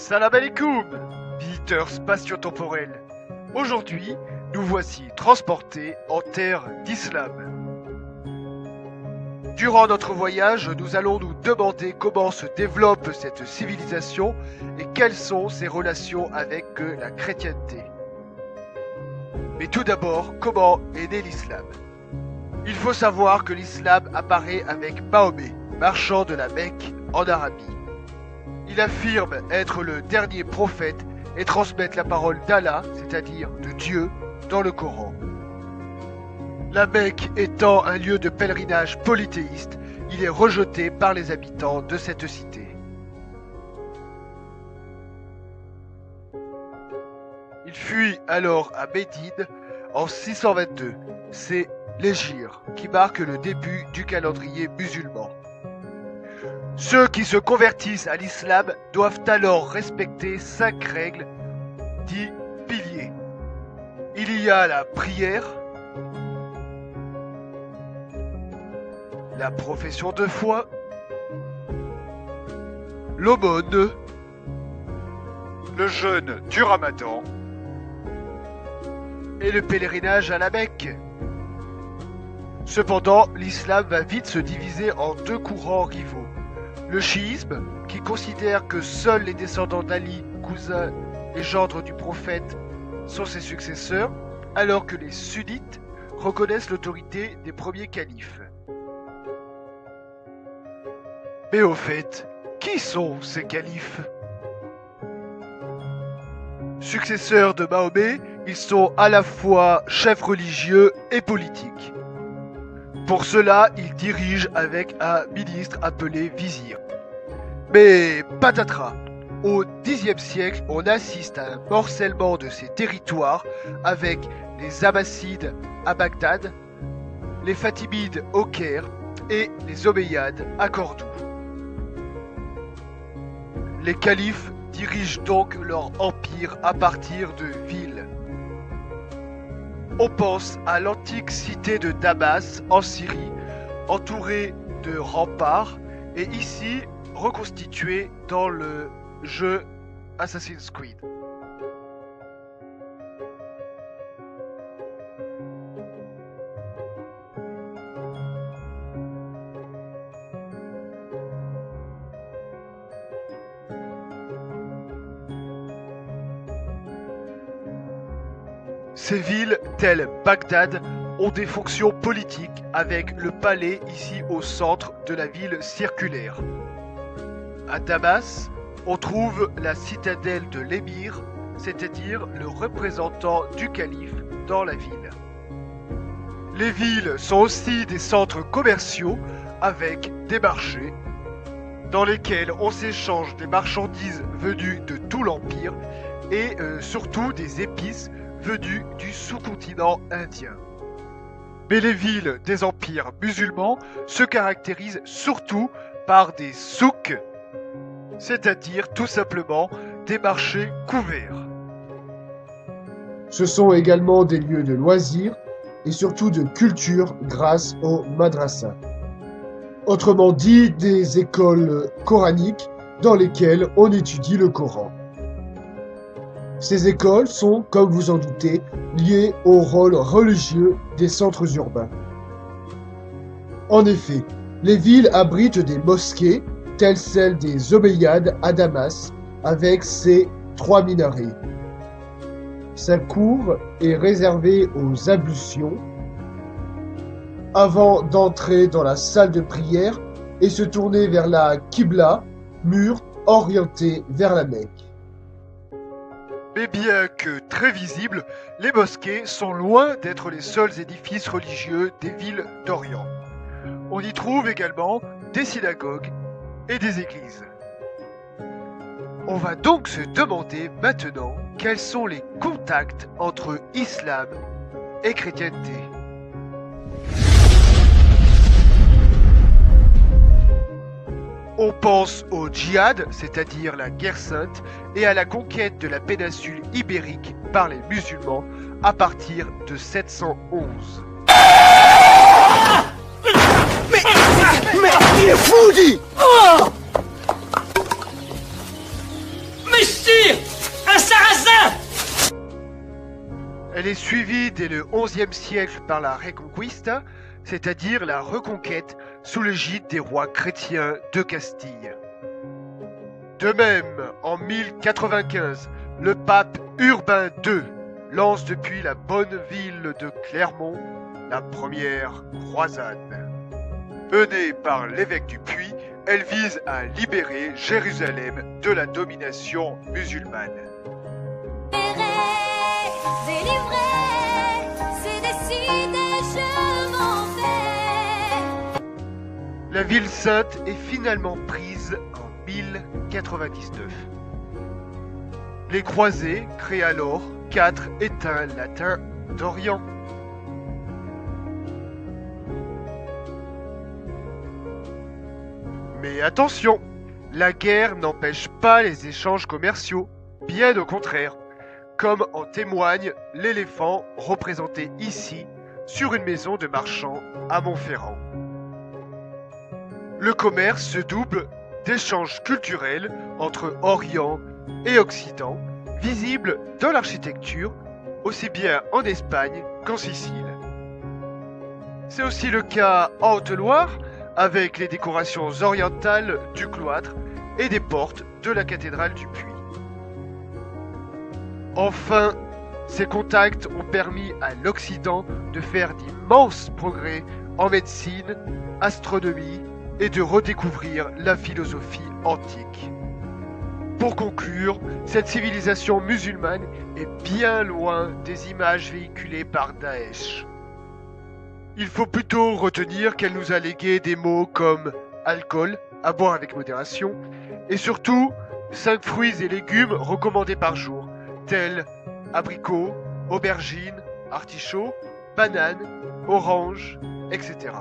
Salam alaikum, visiteurs spatio-temporels. Aujourd'hui, nous voici transportés en terre d'islam. Durant notre voyage, nous allons nous demander comment se développe cette civilisation et quelles sont ses relations avec la chrétienté. Mais tout d'abord, comment est né l'islam? Il faut savoir que l'islam apparaît avec Mahomet, marchand de la Mecque en Arabie. Il affirme être le dernier prophète et transmettre la parole d'Allah, c'est-à-dire de Dieu, dans le Coran. La Mecque étant un lieu de pèlerinage polythéiste, il est rejeté par les habitants de cette cité. Il fuit alors à Médine en 622. C'est l'Hégire qui marque le début du calendrier musulman. Ceux qui se convertissent à l'islam doivent alors respecter 5 règles, 10 piliers. Il y a la prière, la profession de foi, l'aumône, le jeûne du Ramadan et le pèlerinage à la Mecque. Cependant, l'islam va vite se diviser en 2 courants rivaux. Le chiisme, qui considère que seuls les descendants d'Ali, cousin et gendre du prophète, sont ses successeurs, alors que les sunnites reconnaissent l'autorité des premiers califes. Mais au fait, qui sont ces califes? Successeurs de Mahomet, ils sont à la fois chefs religieux et politiques. Pour cela, ils dirigent avec un ministre appelé vizir. Mais patatras, au Xe siècle, on assiste à un morcellement de ces territoires avec les Abbassides à Bagdad, les Fatimides au Caire et les Omeyyades à Cordoue. Les califes dirigent donc leur empire à partir de villes. On pense à l'antique cité de Damas en Syrie, entourée de remparts et ici reconstituée dans le jeu Assassin's Creed. Ces villes, telles Bagdad, ont des fonctions politiques avec le palais ici au centre de la ville circulaire. À Damas, on trouve la citadelle de l'émir, c'est-à-dire le représentant du calife dans la ville. Les villes sont aussi des centres commerciaux avec des marchés dans lesquels on s'échange des marchandises venues de tout l'empire et surtout des épices venues du sous-continent indien. Mais les villes des empires musulmans se caractérisent surtout par des souks, c'est-à-dire tout simplement des marchés couverts. Ce sont également des lieux de loisirs et surtout de culture grâce aux madrasas. Autrement dit, des écoles coraniques dans lesquelles on étudie le Coran. Ces écoles sont, comme vous en doutez, liées au rôle religieux des centres urbains. En effet, les villes abritent des mosquées, telles celles des Omeyyades à Damas, avec ses 3 minarets. Sa cour est réservée aux ablutions, avant d'entrer dans la salle de prière et se tourner vers la Qibla, mur orienté vers la Mecque. Mais bien que très visibles, les mosquées sont loin d'être les seuls édifices religieux des villes d'Orient. On y trouve également des synagogues et des églises. On va donc se demander maintenant quels sont les contacts entre islam et chrétienté. On pense au djihad, c'est-à-dire la guerre sainte, et à la conquête de la péninsule ibérique par les musulmans à partir de 711. Mais il est fou, dit. Mais Elle est suivie dès le XIe siècle par la Reconquista, c'est-à-dire la reconquête sous l'égide des rois chrétiens de Castille. De même, en 1095, le pape Urbain II lance depuis la bonne ville de Clermont la première croisade. Menée par l'évêque du Puy, elle vise à libérer Jérusalem de la domination musulmane. La ville sainte est finalement prise en 1099. Les croisés créent alors 4 États latins d'Orient. Mais attention, la guerre n'empêche pas les échanges commerciaux, bien au contraire, comme en témoigne l'éléphant représenté ici sur une maison de marchand à Montferrand. Le commerce se double d'échanges culturels entre Orient et Occident, visibles dans l'architecture, aussi bien en Espagne qu'en Sicile. C'est aussi le cas en Haute-Loire, avec les décorations orientales du cloître et des portes de la cathédrale du Puy. Enfin, ces contacts ont permis à l'Occident de faire d'immenses progrès en médecine, astronomie et de redécouvrir la philosophie antique. Pour conclure, cette civilisation musulmane est bien loin des images véhiculées par Daesh. Il faut plutôt retenir qu'elle nous a légué des mots comme alcool, à boire avec modération, et surtout 5 fruits et légumes recommandés par jour, tels abricots, aubergines, artichauts, bananes, oranges, etc.